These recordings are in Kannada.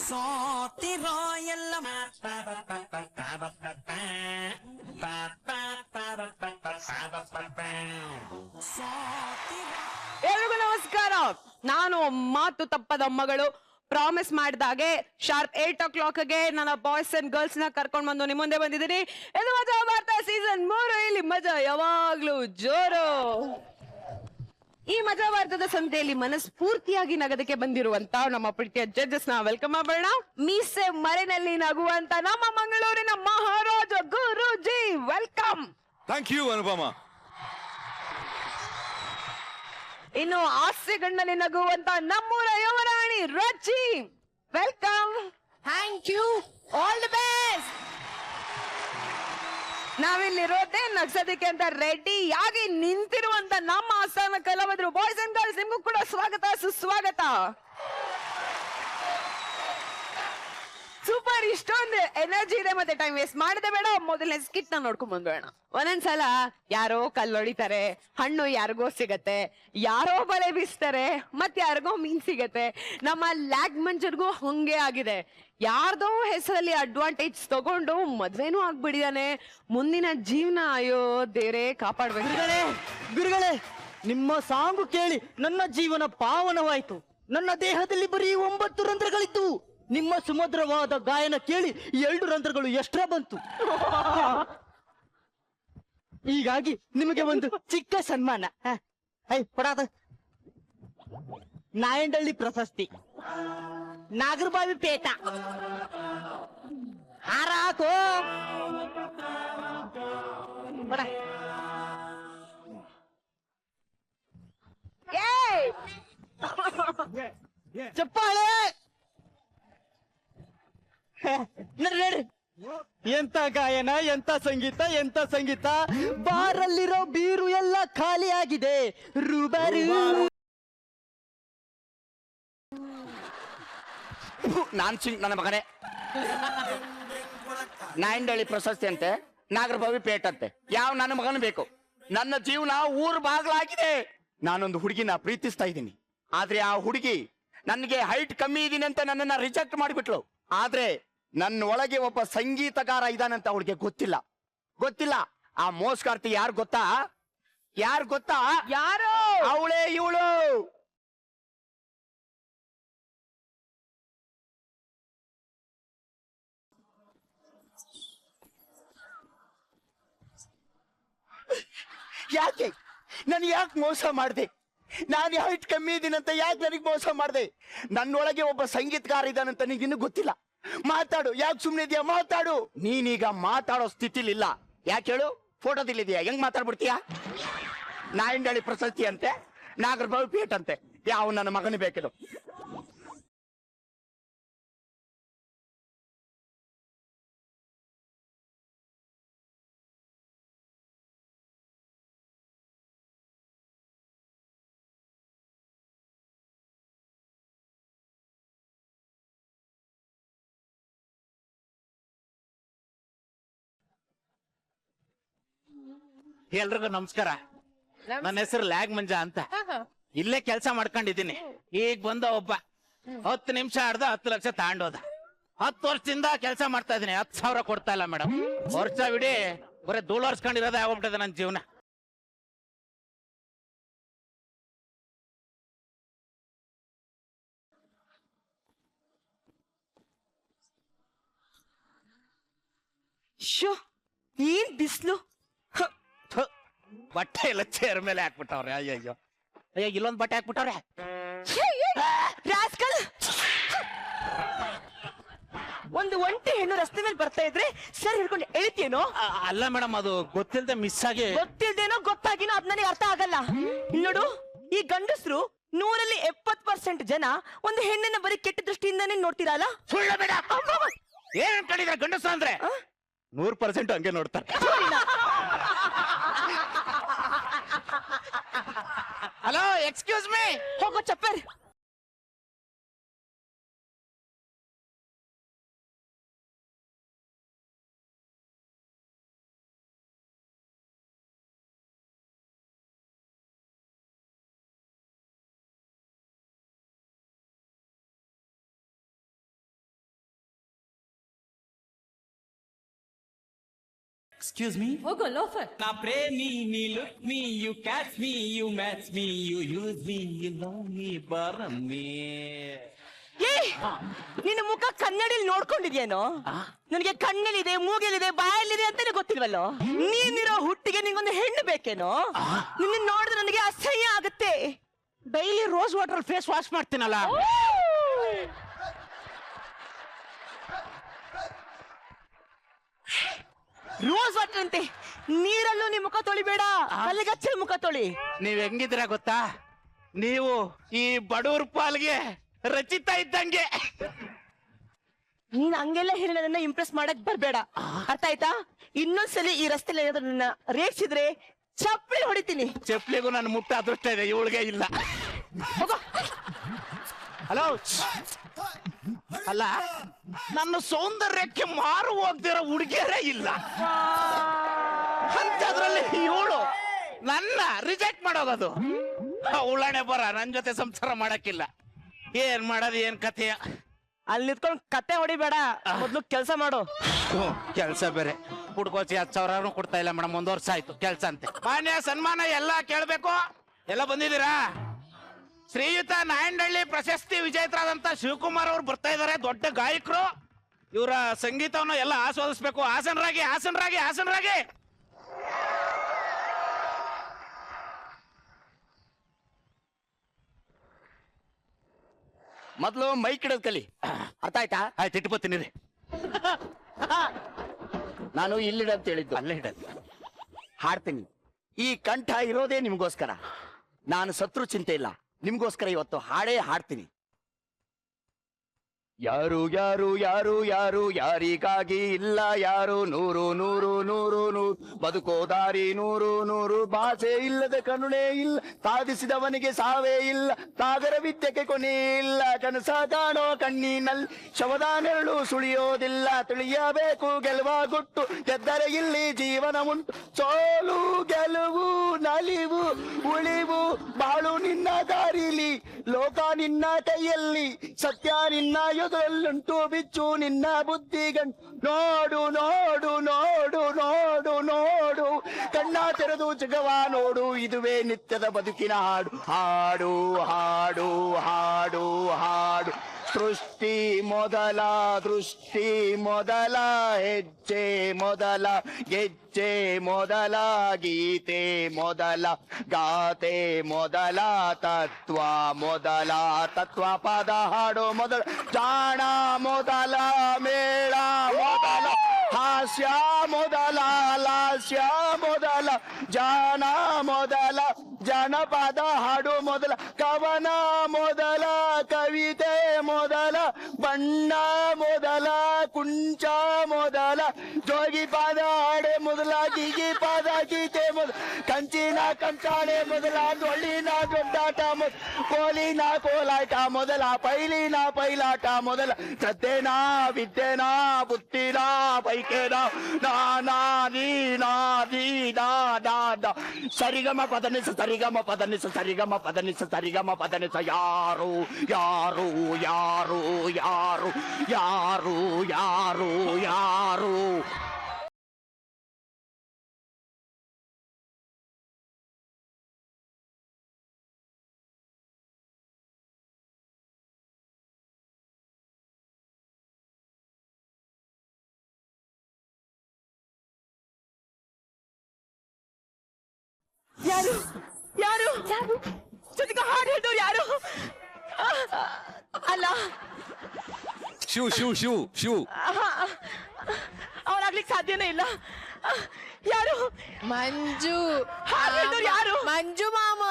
ಸೋತಿರೋ ಎಲ್ಲ ಎಲ್ರಿಗೂ ನಮಸ್ಕಾರ. ನಾನು ಮಾತು ತಪ್ಪದ ಮಗಳು. ಪ್ರಾಮಿಸ್ ಮಾಡಿದಾಗೆ ಶಾರ್ಪ್ 8 o'clockಗೆ ನನ್ನ ಬಾಯ್ಸ್ ಅಂಡ್ ಗರ್ಲ್ಸ್ ನ ಕರ್ಕೊಂಡ್ ಬಂದು ನಿಮ್ ಮುಂದೆ ಬಂದಿದ್ದೀನಿ. ಇದು ಮಜಾ ವಾರ್ತಾ ಸೀಸನ್ 3. ಇಲ್ಲಿ ಮಜಾ ಯಾವಾಗ್ಲೂ ಜೋರು. ಈ ಮಜಾ ವಾರ್ತಾದ ಸಂತೆಯಲ್ಲಿ ಮನಸ್ಫೂರ್ತಿಯಾಗಿ ನಗದಕ್ಕೆ ಬಂದಿರುವಂತ ನಮ್ಮ ಪ್ರೀತಿಯ ಜಡ್ಜಸ್ ನ ವೆಲ್ಕಮ್ ಮಾಡೋಣ. ಮೀಸೆ ಮರೆನಲ್ಲಿ ನಗುವಂತ ನಮ್ಮ ಮಂಗಳೂರಿನ ಮಹಾರಾಜ ಗುರುಜಿ, ವೆಲ್ಕಮ್. Thank you Anupama. ಇನ್ನು ಹಾಸ್ಯಗಣ್ಣಲ್ಲಿ ನಗುವಂತ ನಮ್ಮೂರ ಯುವರಾಣಿ Rachi, welcome. Thank you, all the best. ನಾವಿಲ್ಲಿರೋದೆ ನಗ್ಸೋದಕ್ಕೆ ಅಂತ ರೆಡಿ ಆಗಿ ನಿಂತಿರುವಂತ ನಮ್ಮ ಆಸ್ಥಾನ ಕಲಾವಿದರು ಬಾಯ್ಸ್ ಅಂಡ್ ಗರ್ಲ್ಸ್, ನಿಮ್ಗೂ ಕೂಡ ಸ್ವಾಗತ ಸುಸ್ವಾಗತ. ಸೂಪರ್. ಇಷ್ಟೊಂದು ಎನರ್ಜಿ ಇದೆ, ಮತ್ತೆ ಟೈಮ್ ವೇಸ್ಟ್ ಮಾಡದೆ ಬೇಡ. ಮೊದಲನೇ ಸ್ಕಿಟ್ ನ ನೋಡ್ಕೊಂಡ್ ಬಂದ್ಬೇಡ. ಒಂದೊಂದ್ಸಲ ಯಾರೋ ಕಲ್ಲೊಡಿತಾರೆ, ಹಣ್ಣು ಯಾರಿಗೋ ಸಿಗತ್ತೆ, ಯಾರೋ ಬಲೆ ಬೀಸ್ತಾರೆ, ಮತ್ ಯಾರಿಗೋ ಮೀನ್ ಸಿಗತ್ತೆ. ನಮ್ಮ ಲ್ಯಾಗ್ ಮಂಜರ್ಗೂ ಹಂಗೆ ಆಗಿದೆ. ಯಾರ್ದೋ ಹೆಸರಲ್ಲಿ ಅಡ್ವಾಂಟೇಜ್ ತಗೊಂಡು ಮದ್ವೆನೂ ಆಗ್ಬಿಡಿದಾನೆ. ಮುಂದಿನ ಜೀವನ ಅಯ್ಯೋ ದೇವ್ರೇ ಕಾಪಾಡ್ಬೇಕು. ಗುರುಗಳೇ, ನಿಮ್ಮ ಸಾಂಗು ಕೇಳಿ ನನ್ನ ಜೀವನ ಪಾವನವಾಯಿತು. ನನ್ನ ದೇಹದಲ್ಲಿ ಬರೀ 9 ರಂಧ್ರಗಳಿತ್ತು. ನಿಮ್ಮ ಸುಮಧುರವಾದ ಗಾಯನ ಕೇಳಿ 2 ರಂಧ್ರಗಳು ಎಕ್ಸ್ಟ್ರಾ ಬಂತು. ಹೀಗಾಗಿ ನಿಮಗೆ ಒಂದು ಚಿಕ್ಕ ಸನ್ಮಾನ. ಕೊಡಾದ ನಾಯಂಡಳ್ಳಿ ಪ್ರಶಸ್ತಿ, ನಾಗರಬಾವಿ ಪೇಟ. ಹಾರ ಹಾಕೋ. ಚಪ್ಪಾಳೆ. ಎಂತ ಗಾಯನ, ಎಂತ ಸಂಗೀತ, ಎಂತ ಸಂಗೀತ. ಬಾರಲ್ಲಿರೋ ಬೀರು ಎಲ್ಲ ಖಾಲಿ ಆಗಿದೆ. ರೂಬರು ನನ್ನ ಮಗನೇ. ನಾಯಂಡಳ್ಳಿ ಪ್ರಶಸ್ತಿ ಅಂತೆ, ನಾಗರಭಾವಿ ಪೇಟ ಅಂತೆ. ಯಾವ ನನ್ನ ಮಗನ ಬೇಕು? ನನ್ನ ಜೀವನ ಊರ್ ಬಾಗ್ಲಾಗಿದೆ. ನಾನೊಂದು ಹುಡುಗಿನ ಪ್ರೀತಿಸ್ತಾ ಇದ್ದೀನಿ. ಆದ್ರೆ ಆ ಹುಡುಗಿ ನನಗೆ ಹೈಟ್ ಕಮ್ಮಿ ಇದೀನಿ ಅಂತ ನನ್ನನ್ನ ರಿಜೆಕ್ಟ್ ಮಾಡಿಬಿಟ್ಲು. ಆದ್ರೆ ನನ್ನ ಒಳಗೆ ಒಬ್ಬ ಸಂಗೀತಗಾರ ಇದಾನಂತ ಅವಳಿಗೆ ಗೊತ್ತಿಲ್ಲ. ಆ ಮೋಸ್ಕಾರ್ತಿ ಯಾರು ಗೊತ್ತಾ? ಯಾರು? ಅವಳೇ ಇವಳು. ಯಾಕೆ ಮೋಸ ಮಾಡಿದೆ? ನಾನು ಹೈಟ್ ಕಮ್ಮಿ ಇದೀನಂತ ಯಾಕೆ ನನಗೆ ಮೋಸ ಮಾಡಿದೆ? ನನ್ನೊಳಗೆ ಒಬ್ಬ ಸಂಗೀತಗಾರ ಇದ್ದಾನಂತ ನಿನಗಿನ್ನೂ ಗೊತ್ತಿಲ್ಲ. ಮಾತಾಡು, ಯಾಕೆ ಸುಮ್ಮನೆ ಇದೆಯಾ? ಮಾತಾಡು. ನೀನೀಗ ಮಾತಾಡೋ ಸ್ಥಿತಿಲಿಲ್ಲ. ಯಾಕೆ ಹೇಳು? ಫೋಟೋದಿಲ್ಲಿದೆಯಾ? ಹೆಂಗ್ ಮಾತಾಡ್ಬಿಡ್ತೀಯಾ? ನಾಯಂಡಳ್ಳಿ ಪ್ರಶಸ್ತಿ ಅಂತೆ, ನಾಗರಭಾವಿ ಪೇಟ ಅಂತೆ. ಯಾವ ನನ್ನ ಮಗನ ಬೇಕಿದು? ಎಲ್ರಿಗೂ ನಮಸ್ಕಾರ. ನನ್ನ ಹೆಸರು ಲ್ಯಾಗ್ ಮಂಜಾ ಅಂತ. ಇಲ್ಲೇ ಕೆಲಸ ಮಾಡ್ಕೊಂಡಿದ್ದೀನಿ. ಈಗ ಬಂದ ಒಬ್ಬ 10 ನಿಮಿಷ ಆಡ್ದ 10 ಲಕ್ಷ ತಗೊಂಡೋದ. 10 ವರ್ಷದಿಂದ ಕೆಲಸ ಮಾಡ್ತಾ ಇದೀನಿ. 10,000 ಕೊಡ್ತಾ ಇಲ್ಲ ಮೇಡಮ್. ವರ್ಷ ಬಿಡಿ ಬರೀ ಧೂಳು ಹೊರ್ಸ್ಕೊಂಡಿರೋದೇ ಆಗೋಗ್ಬಿಟ್ಟಿದೆ ನನ್ನ ಜೀವನ. ಏನ್ ಬಿಸ್ಲು. ಬಟ್ಟೆ ಎಲ್ಲ ಚೇರ್ ಮೇಲೆ ಹಾಕ್ಬಿಟ್ಟವ್ರೆ. ಅಯ್ಯೋ ಇಲ್ಲೊಂದ್ ಬಟ್ಟೆ ಹಾಕ್ಬಿಟ್ಟವ್ರೆ. ಒಂದು ಒಂಟಿ ಹೆಣ್ಣು ರಸ್ತೆ ಮೇಲೆ ಬರ್ತಾ ಇದ್ರೆ ಸರ್ ಹಿಡ್ಕೊಂಡು ಎಳಿತೇನೋ? ಅಲ್ಲ ಮೇಡಮ್, ಅದು ಗೊತ್ತಿಲ್ಲದೆ ಮಿಸ್ ಆಗಿ. ಗೊತ್ತಿಲ್ದೇನೋ ಗೊತ್ತಾಗಿನೋ ಅದ್ ನನಗೆ ಅರ್ಥ ಆಗಲ್ಲ. ನೋಡು, ಈ ಗಂಡಸ್ರು 100ರಲ್ಲಿ 70% ಜನ ಒಂದು ಹೆಣ್ಣನ್ನ ಬರೀ ಕೆಟ್ಟ ದೃಷ್ಟಿಯಿಂದಾನೇ ನೋಡ್ತೀರಲ್ಲ. ಸುಳ್ಳು ಬೇಡ. ಏನ್ ಅನ್ಕೊಂಡಿದ್ರೆ ಗಂಡಸ ಅಂದ್ರೆ 100% ಹಂಗೆ ನೋಡ್ತಾರೆ. Hello, excuse me. ಹೋಗೋ ಚಪ್ಪರ್. Excuse me? ಹೋಗೋ ಲೋಫರ್. ನಾ ಪ್ರೇಮಿ, ನೀ look me, you catch me, you match me, you use me, you love me, ಬರಮ್ಮಿ. ಏ ನಿನ್ನ ಮುಖ ಕನ್ನಡಿಲಿ ನೋಡ್ಕೊಂಡಿದ್ಯೇನೋ? ನನಗೆ ಕಣ್ಣಲ್ಲಿದೆ, ಮೂಗಲ್ಲಿದೆ, ಬಾಯಲ್ಲಿದೆ ಅಂತಾನೆ ಗೊತ್ತಿಲ್ವಲ್ಲೋ. ನೀನಿರೋ ಹುಟ್ಟಿಗೆ ನಿಂಗೊಂದು ಹೆಣ್ಣು ಬೇಕೇನೋ? ನಿನ್ನ ನೋಡಿದ್ರೆ ನನಗೆ ಅಸಹ್ಯ ಆಗುತ್ತೆ. Daily rose water face wash ಮಾಡ್ತೀನಲ್ಲ. ರೋಸ್ ವಾಟರ್ ಅಂತೆ, ನೀರಲ್ಲೂ ನಿಮ್ ಮುಖ ತೊಳಿಬೇಡ, ಅಲ್ಲಿಗಚ್ಚಲ್ ಮುಖ ತೊಳಿ. ನೀವ್ ಹೆಂಗಿದ್ದೀರಾ ಗೊತ್ತಾ? ನೀವು ಈ ಬಡವ್ರ ಪಾಲ್ಗೆ ರಚಿತಾ ಇದ್ದಂಗೆ. ನೀನ್ ಹಂಗೆಲ್ಲ ಹೇಳಿ ನನ್ನ ಇಂಪ್ರೆಸ್ ಮಾಡಕ್ ಬರ್ಬೇಡ, ಅರ್ಥ ಆಯ್ತಾ? ಇನ್ನೊಂದ್ಸಲಿ ಈ ರಸ್ತೆಲಿ ಏನಾದ್ರು ನನ್ನ ರೇಗ್ಸಿದ್ರೆ ಚಪ್ಪಲಿ ಹೊಡಿತೀನಿ. ಚಪ್ಲಿಗೂ ನನ್ನ ಮುಟ್ಟ ಅದೃಷ್ಟ ಇದೆ, ಇವಳಿಗೆ ಇಲ್ಲ. ಹಲೋ, ಅಲ್ಲ ನನ್ನ ಸೌಂದರ್ಯಕ್ಕೆ ಮಾರು ಹೋಗ್ದಿರೋ ಹುಡುಗಿಯರೇ ಇಲ್ಲ ಅಂತದ್ರಲ್ಲಿ ಇವಳು ನನ್ನ ರಿಜೆಕ್ಟ್ ಮಾಡೋದು. ಉಳ್ಳಾಣೆ ಬರ, ನನ್ ಜೊತೆ ಸಂಸಾರ ಮಾಡಕ್ಕಿಲ್ಲ. ಏನ್ ಮಾಡೋದು, ಏನ್ ಕಥೆಯ? ಅಲ್ಲಿ ನಿಂತ್ಕೊಂಡು ಕತೆ ಹೊಡಿಬೇಡ, ಮೊದ್ಲು ಕೆಲ್ಸ ಮಾಡು. ಕೆಲ್ಸ ಬೇರೆ ಹುಡ್ಕೋಚಿ 10,000 ಕೊಡ್ತಾ ಇಲ್ಲ ಮೇಡಮ್, 1 ವರ್ಷ ಆಯ್ತು ಕೆಲ್ಸ ಅಂತೆ. ಮಾನ್ಯ ಸನ್ಮಾನ ಎಲ್ಲ ಕೇಳ್ಬೇಕು. ಎಲ್ಲ ಬಂದಿದ್ದೀರಾ? ಶ್ರೀಯುತ ನಾಯಂಡಹಳ್ಳಿ ಪ್ರಶಸ್ತಿ ವಿಜೇತರಾದಂತ ಶಿವಕುಮಾರ್ ಅವರು ಬರ್ತಾ ಇದಾರೆ, ದೊಡ್ಡ ಗಾಯಕರು. ಇವರ ಸಂಗೀತವನ್ನು ಎಲ್ಲ ಆಸ್ವಾದಿಸ್ಬೇಕು. ಆಸನರಾಗಿ, ಆಸನರಾಗಿ, ಆಸನರಾಗಿ. ಮೊದ್ಲು ಮೈಕ್ ಇಡೋದ್ ಕಲಿ, ಅರ್ಥ ಆಯ್ತಾ? ಆಯ್ತು, ಇಟ್ಕೋತೀನಿ ರೀ. ನಾನು ಇಲ್ಲಿಡಂತ ಹೇಳಿದ್ದು. ಅಲ್ಲೇ ಇಡೋದು. ಹಾಡ್ತೀನಿ. ಈ ಕಂಠ ಇರೋದೇ ನಿಮ್ಗೋಸ್ಕರ. ನಾನು ಸತ್ರು ಚಿಂತೆ ಇಲ್ಲ, ನಿಮ್ಗೋಸ್ಕರ ಇವತ್ತು ಹಾಡೇ ಹಾಡ್ತೀನಿ. ಯಾರು ಯಾರು ಯಾರು ಯಾರು ಯಾರಿಗಾಗಿ ಇಲ್ಲ ಯಾರು, ನೂರು ನೂರು ನೂರು ನೂರು ಬದುಕೋ ದಾರಿ ನೂರು ನೂರು, ಭಾಷೆ ಇಲ್ಲದ ಕರುಣೆ ಇಲ್ಲ, ಸಾಧಿಸಿದವನಿಗೆ ಸಾವೇ ಇಲ್ಲ, ಸಾಗರ ವಿದ್ಯೆಗೆ ಕೊನೆ ಇಲ್ಲ, ಕನಸ ಕಾಣೋ ಕಣ್ಣಿನಲ್ಲಿ ಶವದ ನೆರಳು ಸುಳಿಯೋದಿಲ್ಲ, ತಿಳಿಯಬೇಕು ಗೆಲುವ ಗುಟ್ಟು, ಗೆದ್ದರೆ ಇಲ್ಲಿ ಜೀವನ ಉಂಟು, ಸೋಲು ಗೆಲುವು ನಲಿವು ಉಳಿವು, ಬಾಳು ನಿನ್ನ ದಾರಿಲಿ, ಲೋಕ ನಿನ್ನ ಕೈಯಲ್ಲಿ, ಸತ್ಯ ನಿನ್ನ ಯುಗದಲ್ಲುಂಟು, ಬಿಚ್ಚು ನಿನ್ನ ಬುದ್ಧಿಗಂಟು, ನೋಡು ನೋಡು ನೋಡು ನೋಡು ನೋಡು, ಕಣ್ಣ ತೆರೆದು ಜಗವ ನೋಡು, ಇದುವೇ ನಿತ್ಯದ ಬದುಕಿನ ಹಾಡು. ಹಾಡು ಹಾಡು ಹಾಡು ಹಾಡು, ಸೃಷ್ಟಿ ಮೊದಲ ದೃಷ್ಟಿ ಮೊದಲ, ಹೆಜ್ಜೆ ಮೊದಲ ಗೆಜ್ಜೆ ಮೊದಲ, ಗೀತೆ ಮೊದಲ ಗಾತೆ ಮೊದಲ, ತತ್ವ ಮೊದಲ ತತ್ವ ಪದ ಹಾಡು ಮೊದಲ, ಜಾಣ ಮೊದಲ ಮೇಳ ಮೊದಲ, ಹಾಸ್ಯ ಮೊದಲ ಲಾಸ್ಯ ಮೊದಲ, ಜಾಣ ಮೊದಲ ಜನಪದ ಹಾಡು ಮೊದಲ, ಕವನ ಮೊದಲ ಕವಿತೆ ಮೊದಲ, ಬಣ್ಣ ಮೊದಲ ಕುಂಚ ಮೊದಲ, ಜೋಗಿ ಪದ ಹಾಡೆ ಮೊದಲ, ಗಿಗಿ ಪದ ಗೀತೆ ಮೊದಲ, ಕಂಚಿನ ಕಂಚಾಳೆ ಮೊದಲ, ಡೊಳ್ಳಿನ ದೊಡ್ಡಾಟ ಮೊದಲ, ಕೋಲಿನ ಕೋಲಾಟ ಮೊದಲ, ಪೈಲಿನ ಪೈಲಾಟ ಮೊದಲ, ಶ್ರದ್ಧೆನ ವಿದ್ಯೆನ ಬುದ್ಧಿನ ಬೈಕೆನ ನಾನಾ ನೀನಾ ದೀನಾ ದಾದ, ಸರಿಗಮ ಪದನಿಸ ಸರಿಗಮ ಪದನಿಸ ಸರಿಗಮ ಪದನಿಸ ಸರಿಗಮ ಪದನಿಸ, ಯಾರು ಯಾರು ಯಾರು ಯಾರು ಯಾರು ಯಾರು ಯಾರು. ಯಾರು ಯಾರು ಯಾರು ಜೊತೆಗೆ ಹಾಡು ಹೇಳಿದವ್ರು ಯಾರು? ಅಲ್ಲ, ಶಿವ್ ಶಿವ್ ಶಿವ್ ಶಿವ್ ಅವರಾಗ್ಲಿಕ್ಕೆ ಸಾಧ್ಯನೇ ಇಲ್ಲ. ಯಾರು? ಮಂಜು. ಹಾಡು ಹೇಳಿದವ್ರು ಯಾರು? ಮಂಜು ಮಾಮ.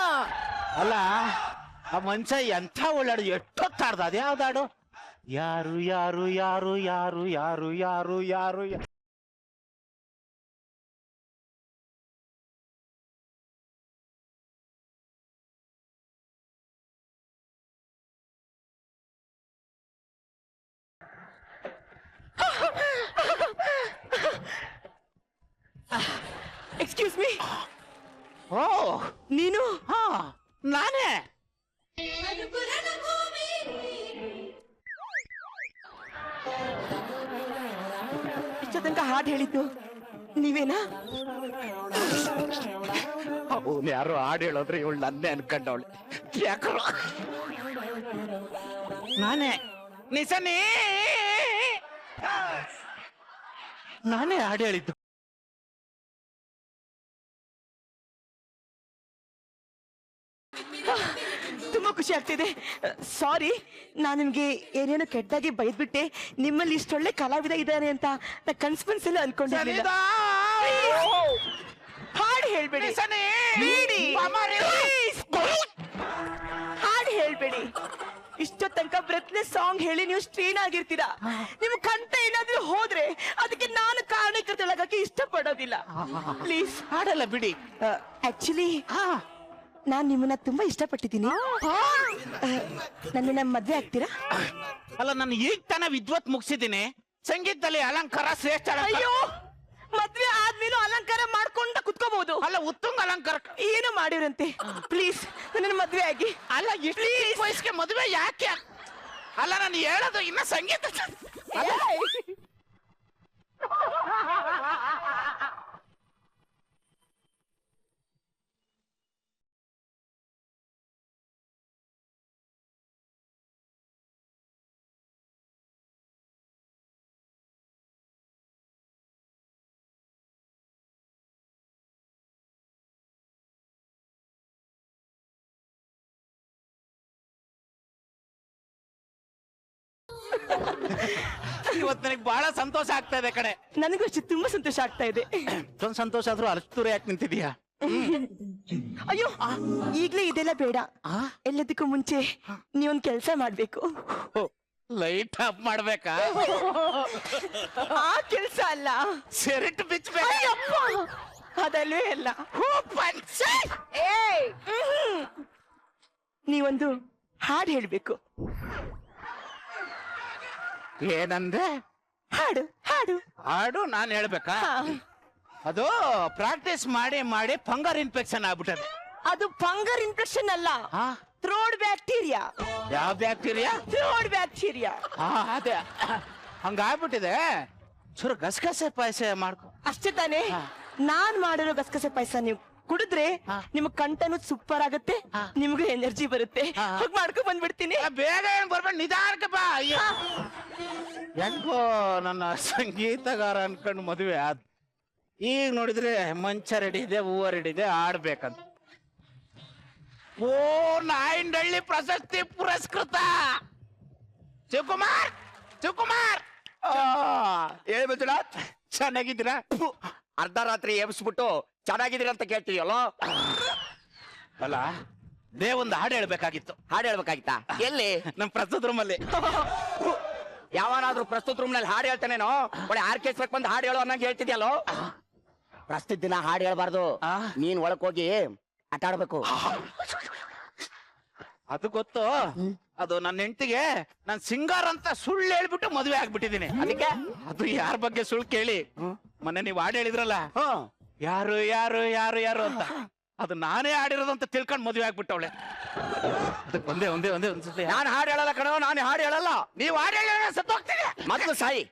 ಅಲ್ಲ, ಆ ಮನುಷ್ಯ ಎಂಥ ಒಳ್ಳಾಡು, ಎಷ್ಟೊತ್ತಾಡ್ದ ಅದ ಯಾವ್ದಾಡು? ಯಾರು ಯಾರು ಯಾರು ಯಾರು ಯಾರು ಯಾರು ಯಾರು ಯಾರು. Excuse me. ಓ, ನೀನು? ಹಾ, ನಾನೇ. ಇಷ್ಟ ತನಕ ಹಾಡು ಹೇಳಿದ್ದು ನೀವೇನಾ? ಅವನು ಯಾರು ಹಾಡು ಹೇಳೋದ್ರೆ ಇವಳು ನನ್ನೇ ಅನ್ಕೊಂಡವಳೆ. ಯಾಕೋ ನಾನೇ ನಿಸನೇ ನಾನೇ ಹಾಡು ಹೇಳಿದ್ದು. ತುಂಬಾ ಖುಷಿ ಆಗ್ತಿದೆ. ಸಾರಿ, ನಾನು ನಿಮ್ಗೆ ಏನೇನೋ ಕೆಟ್ಟದಾಗಿ ಬೈದ್ಬಿಟ್ಟೆ. ನಿಮ್ಮಲ್ಲಿ ಇಷ್ಟೊಳ್ಳೆ ಕಲಾವಿದ ಇದ್ದಾರೆ ಅಂತ ನಾ ಕನ್ಸ್ಪನ್ಸಲ್ಲಿ ಅನ್ಕೊಂಡಿರ್ಲಿಲ್ಲ. ಹಾಡು ಹೇಳ್ಬೇಡಿ, ಬೇಡಿ. ಹಾಡು ಹೇಳ್ಬೇಡಿ. ಇಷ್ಟೋ ತನಕ ಬ್ರೆತ್ಲೆಸ್ ಸಾಂಗ್ ಹೇಳಿ ನೀವು ಸ್ಟ್ರೈನ್ ಆಗಿರ್ತೀರಾ. ನಿಮ್ ಕಂಠ ಏನಾದ್ರೂ ಹೋದ್ರೆ ಅದಕ್ಕೆ ನಾನು ಕಾರಣಕ್ಕೆ ಇಷ್ಟಪಡೋದಿಲ್ಲ. ಪ್ಲೀಸ್ ಹಾಡಲ್ಲ ಬಿಡಿ. ಆಕ್ಚುಲಿ ನಾನ್ ನಿಮ್ಮನ್ನ ತುಂಬಾ ಇಷ್ಟಪಟ್ಟಿದ್ದೀನಿ. ನನ್ನನ್ನ ಮದ್ವೆ ಆಗ್ತೀರಾ? ಅಲ್ಲ, ನಾನು ಈಗ ತಾನೇ ವಿದ್ವತ್ ಮುಗಿಸಿದ್ದೀನಿ. ಸಂಗೀತದಲ್ಲಿ ಅಲಂಕಾರ ಶ್ರೇಷ್ಠ ಅಲಂಕಾರ. ಅಯ್ಯೋ, ಮದ್ವೆ ಆದ್ಮೇಲೂ ಅಲಂಕಾರ ಮಾಡ್ಕೊಂಡ ಕುತ್ಕೋಬಹುದು. ಅಲ್ಲ, ಉತ್ತುಂಗ ಅಲಂಕಾರ ಏನು ಮಾಡಿರಂತೆ. ಪ್ಲೀಸ್ ನನ್ನ ಮದ್ವೆ ಆಗಿ. ಅಲ್ಲ, ಎಷ್ಟು ವಯಸ್ಸಿಗೆ ಮದುವೆ ಯಾಕೆ? ಅಲ್ಲ, ನಾನು ಹೇಳೋದು ಇನ್ನ ಸಂಗೀತ. ಇವತ್ತು ನನಗೆ ಬಹಳ ಸಂತೋಷ ಆಗ್ತಾ ಇದೆ ಕಡೆ. ನನಗೂ ಅಷ್ಟೇ ತುಂಬಾ ಸಂತೋಷ ಆಗ್ತಾ ಇದೆ. ಇಷ್ಟೊಂದು ಸಂತೋಷ ಆದ್ರೂ ಅಷ್ಟು ಯಾಕೆ ನಿಂತಿದೀಯಾ? ಅಯ್ಯೋ, ಈಗ್ಲೇ ಇದೆಲ್ಲ ಬೇಡ. ಎಲ್ಲದಕ್ಕೂ ಮುಂಚೆ ನೀವೊಂದ್ ಕೆಲ್ಸ ಮಾಡ್ಬೇಕು. ಲೈಟ್ ಆಫ್ ಮಾಡ್ಬೇಕಾ? ಆ ಕೆಲ್ಸ ಅಲ್ಲ, ಸೆರೆಟ್ ಬಿಚ್ಚಬೇಕು. ಅದಲ್ವೇ ಅಲ್ಲ. ನೀವೊಂದು ಹಾಡು ಹೇಳ್ಬೇಕು. ಏನಂದೆ? ಹಾಡು ಹಾಡು ಹಾಡು ನಾನು ಹೇಳ್ಬೇಕಾ? ಅದು ಪ್ರಾಕ್ಟೀಸ್ ಮಾಡಿ ಮಾಡಿ ಫಂಗರ್ ಇನ್ಫೆಕ್ಷನ್ ಆಗ್ಬಿಟ್ಟದೆ. ಅದು ಫಂಗರ್ ಇನ್ಫೆಕ್ಷನ್ ಅಲ್ಲ, ಥ್ರೋಡ್ ಬ್ಯಾಕ್ಟೀರಿಯಾ. ಯಾವ ಬ್ಯಾಕ್ಟೀರಿಯಾ? ಥ್ರೋಡ್ ಬ್ಯಾಕ್ಟೀರಿಯಾ. ಅದೇ ಹಂಗಾಗ್ಬಿಟ್ಟಿದೆ. ಚೂರು ಗಸಗಸೆ ಪಾಯಸ ಮಾಡ್ಕೊ. ಅಷ್ಟೇ ತಾನೇ? ನಾನ್ ಮಾಡಿರೋ ಗಸಗಸೆ ಪಾಯಸ ನೀವು ಕುಡಿದ್ರೆ ನಿಮ್ ಕಂಠನು ಸೂಪರ್ ಆಗುತ್ತೆ, ನಿಮ್ಗೂ ಎನರ್ಜಿ ಬರುತ್ತೆ. ಹೋಗಿ ಮಾಡ್ಕೊಂಡ್ ಬಂದ್ಬಿಡ್ತೀನಿ. ಬೇಗ ಏನ್ ಬರ್ಬೇಡ, ನಿಧಾನಕ್ಕೆ ಬಾ. ಹೆಂಗೋ ನನ್ನ ಸಂಗೀತಗಾರ ಅನ್ಕೊಂಡು ಮದುವೆ ಆದ್. ಈಗ ನೋಡಿದ್ರೆ ಮಂಚ ರೆಡಿ ಇದೆ, ಹೂವ ರೆಡಿ ಇದೆ, ಆಡ್ಬೇಕಂತ. ಓ, ನಾಯಿಂಡಳ್ಳಿ ಪ್ರಶಸ್ತಿ ಪುರಸ್ಕೃತ ಶಿವಕುಮಾರ್. ಶಿವಕುಮಾರ್ ಹೇಳಿ ಮಂಜುನಾಥ್, ಚೆನ್ನಾಗಿದ್ದೀರಾ? ಅರ್ಧ ರಾತ್ರಿ ಎಬ್ಸ್ಬಿಟ್ಟು ಚೆನ್ನಾಗಿದ್ದೀರ ಅಂತ ಕೇಳ್ತೀಯಲ್ಲ. ಅಲ್ಲ, ದೇವೊಂದು ಹಾಡು ಹೇಳ್ಬೇಕಾಗಿತ್ತು. ಹಾಡು ಹೇಳ್ಬೇಕಾಗಿತ್ತಾ? ಎಲ್ಲಿ? ನಮ್ ಪ್ರಸ್ತುತ ರೂಮಲ್ಲಿ. ಯಾವನಾದ್ರೂ ಪ್ರಸ್ತುತ ರೂಮ್ ನಲ್ಲಿ ಹಾಡು ಹೇಳ್ತಾನೇನೋ? ಒಳ್ಳೆ ಆರ್ಕೆಸ್ಟ್ರಾಕ್ ಬಂದು ಹಾಡು ಹೇಳೋ ಅನ್ನಂಗೆ ಹೇಳ್ತಿದ್ಯಲ್ಲೋ. ಪ್ರಸ್ತುತ ದಿನ ಹಾಡು ಹೇಳ್ಬಾರ್ದು, ನೀನ್ ಒಳಕ್ ಹೋಗಿ ಆಟ ಆಡ್ಬೇಕು. ಅದು ಗೊತ್ತು. ಅದು ನನ್ನ ಹೆಂಡತಿಗೆ ನಾನ್ ಸಿಂಗಾರ್ ಅಂತ ಸುಳ್ಳು ಹೇಳ್ಬಿಟ್ಟು ಮದುವೆ ಆಗ್ಬಿಟ್ಟಿದೀನಿ. ಅದಕ್ಕೆ ಅದು ಯಾರ ಬಗ್ಗೆ ಸುಳ್ಳು ಕೇಳಿ ಮೊನ್ನೆ ನೀವು ಹಾಡು ಹೇಳಿದ್ರಲ್ಲ, ಯಾರು ಯಾರು ಯಾರು ಯಾರು ಅಂತ, ಅದು ನಾನೇ ಆಡಿರೋದು ಅಂತ ತಿಳ್ಕೊಂಡು ಮದುವೆ ಆಗ್ಬಿಟ್ಟವಳೆ. ಅದಕ್ಕೆ ಒಂದೇ ಒಂದೇ ಒಂದೇ ಒಂದ್ಸತಿ ನಾನು ಹಾಡು ಹೇಳಲ್ಲ ಕಣೋ, ನಾನು ಹಾಡು ಹೇಳಲ್ಲ. ನೀವು ಹಾಡು ಹೇಳಿ ಸತ್ತೋಗ್ತೀನಿ. ಮೊದ್ಲು ಸಾಯಿ.